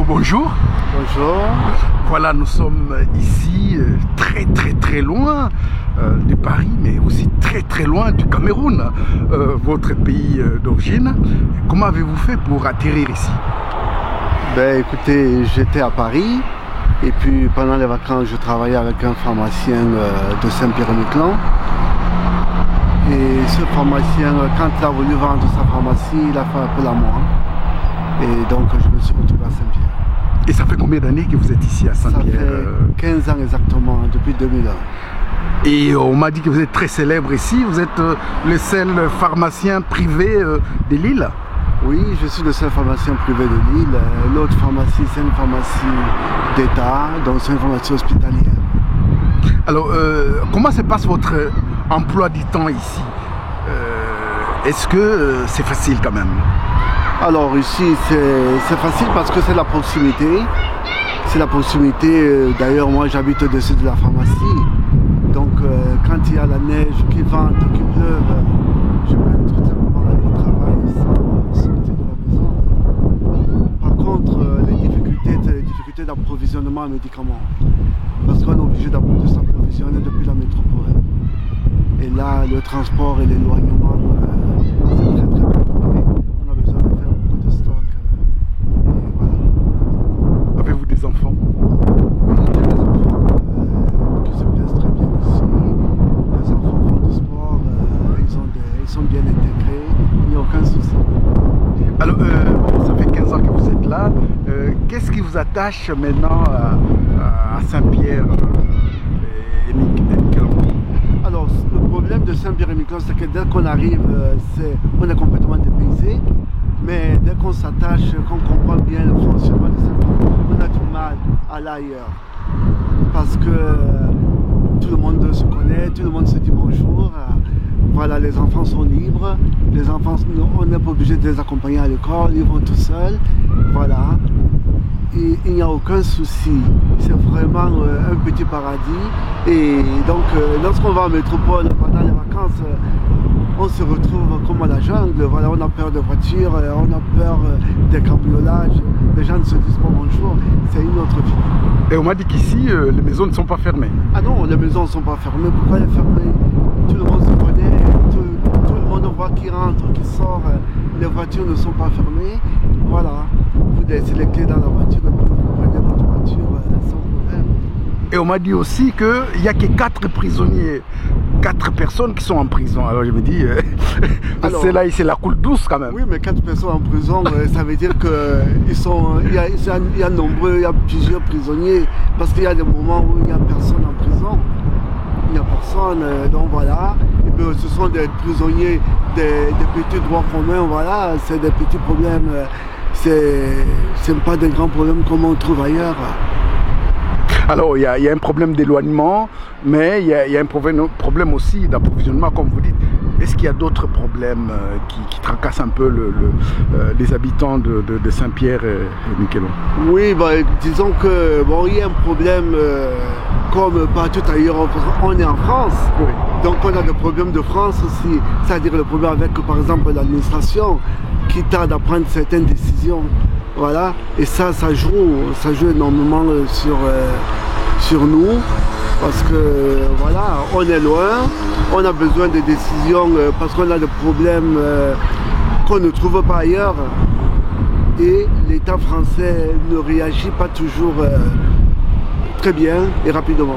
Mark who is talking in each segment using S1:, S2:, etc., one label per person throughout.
S1: bonjour.
S2: Bonjour.
S1: Voilà, nous sommes ici très loin de Paris, mais aussi très loin du Cameroun, votre pays d'origine. Comment avez-vous fait pour atterrir ici?
S2: Ben écoutez, j'étais à Paris et puis pendant les vacances, je travaillais avec un pharmacien de Saint-Pierre-et-Miquelon. Et ce pharmacien, quand il a voulu vendre sa pharmacie, il a fait appel à moi. Et donc je me suis retrouvé à Saint-Pierre.
S1: Et ça fait combien d'années que vous êtes ici à Saint-Pierre?
S2: Ça fait 15 ans exactement, depuis 2001.
S1: Et on m'a dit que vous êtes très célèbre ici, vous êtes le seul pharmacien privé de l'île?
S2: Oui, je suis le seul pharmacien privé de l'île. L'autre pharmacie, c'est une pharmacie d'État, donc c'est une pharmacie hospitalière.
S1: Alors, comment se passe votre emploi du temps ici? Est-ce que c'est facile quand même?
S2: Alors ici, c'est facile parce que c'est la proximité. C'est la proximité. D'ailleurs, moi, j'habite au-dessus de la pharmacie. Donc, quand il y a la neige qui vente, qui pleuve, je peux tout simplement aller au travail sans sortir de la maison. Par contre, les difficultés, c'est les difficultés d'approvisionnement en médicaments. Parce qu'on est obligé de s'approvisionner depuis la métropole. Et là, le transport et l'éloignement, c'est très compliqué. On a besoin de faire beaucoup de stock. Et voilà.
S1: Avez-vous des enfants?
S2: Oui, j'ai des enfants qui se plaisent très bien ici. Les enfants font du sport, ils sont bien intégrés, il n'y a aucun souci.
S1: Alors, ça fait 15 ans que vous êtes là. Qu'est-ce qui vous attache maintenant à Saint-Pierre et Miquelon?
S2: Alors, le problème de Saint-Pierre-et-Miquelon, c'est que dès qu'on arrive, on est complètement dépaysé. Mais dès qu'on s'attache, qu'on comprend bien le fonctionnement de Saint-Pierre, on a du mal à aller ailleurs. Parce que tout le monde se connaît, tout le monde se dit bonjour. Voilà, les enfants sont libres. Les enfants, on n'est pas obligé de les accompagner à l'école, ils vont tout seuls. Voilà. Et il n'y a aucun souci. C'est vraiment un petit paradis. Et donc, lorsqu'on va en métropole pendant les vacances, on se retrouve comme à la jungle. Voilà, on a peur de voitures, on a peur des cambriolages. Les gens ne se disent pas bonjour. C'est une autre vie.
S1: Et on m'a dit qu'ici, les maisons ne sont pas fermées.
S2: Ah non, les maisons ne sont pas fermées. Pourquoi les fermer? Tout le monde se connaît, tout le monde voit qui rentre, qui sort. Les voitures ne sont pas fermées. Voilà. Vous laissez les clés dans la voiture et puis vous prenez votre voiture sans problème.
S1: Et on m'a dit aussi qu'il n'y a que 4 prisonniers, 4 personnes qui sont en prison. Alors je me dis, c'est là, c'est la coule douce quand même.
S2: Oui, mais 4 personnes en prison, ça veut dire qu'il y a nombreux, il y a plusieurs prisonniers. Parce qu'il y a des moments où il n'y a personne en prison. Il n'y a personne, donc voilà. Et puis, ce sont des prisonniers, des petits droits communs, voilà. C'est des petits problèmes. C'est pas des grands problèmes comme on trouve ailleurs.
S1: Alors, il y a un problème d'éloignement, mais il y a un problème aussi d'approvisionnement, comme vous dites. Est-ce qu'il y a d'autres problèmes qui tracassent un peu les habitants de Saint-Pierre et Miquelon?
S2: Oui, disons que il y a un problème comme partout ailleurs. On est en France,
S1: oui.
S2: Donc on a des problèmes de France aussi. C'est-à-dire le problème avec, par exemple, l'administration qui tarde à prendre certaines décisions. Voilà, et ça joue énormément sur nous, parce que voilà, on est loin, on a besoin de décisions parce qu'on a des problèmes qu'on ne trouve pas ailleurs, et l'État français ne réagit pas toujours très bien et rapidement.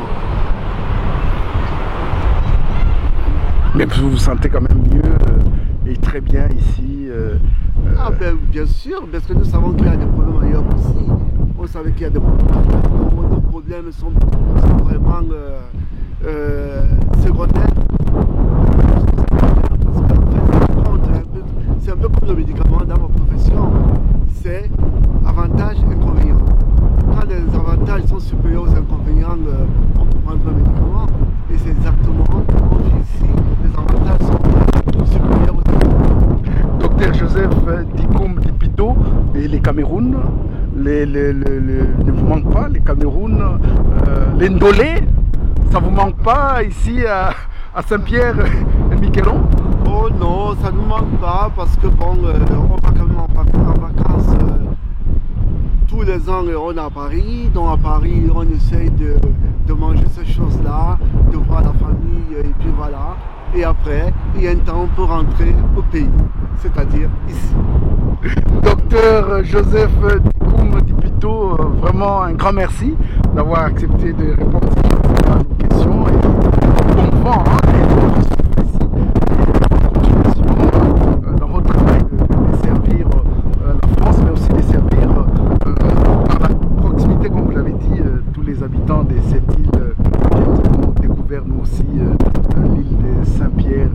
S1: Mais vous vous sentez quand même mieux et très bien ici?
S2: Ah ben bien sûr, parce que nous savons qu'il y a des problèmes ailleurs aussi. On savait qu'il y a des problèmes ailleurs. Nos problèmes sont vraiment secondaires. Parce qu'en fait, c'est un peu comme le médicament dans ma profession. C'est avantages, inconvénients. Quand les avantages sont supérieurs aux inconvénients, on peut prendre un médicament. Et c'est exactement on vit ici. Les avantages sont supérieurs aux inconvénients.
S1: Docteur Joseph Dikoum Dipito et les Cameroun, ne vous manque pas, les Cameroun, les Ndolé, ça vous manque pas ici à Saint-Pierre et Miquelon?
S2: Oh non, ça ne nous manque pas parce que bon, on va quand même en vacances tous les ans, on est à Paris. Donc à Paris, on essaye de manger ces choses-là, de voir la famille, et puis voilà. Et après, il y a un temps pour rentrer au pays, c'est-à-dire ici.
S1: Docteur Joseph Dikoum Dipito, vraiment un grand merci d'avoir accepté de répondre à nos questions. Et bon vent, et bonne continuation dans votre travail de desservir la France, mais aussi desservir par la proximité, comme vous l'avez dit, tous les habitants de cette île que nous avons découvert, nous aussi, l'île de Saint-Pierre.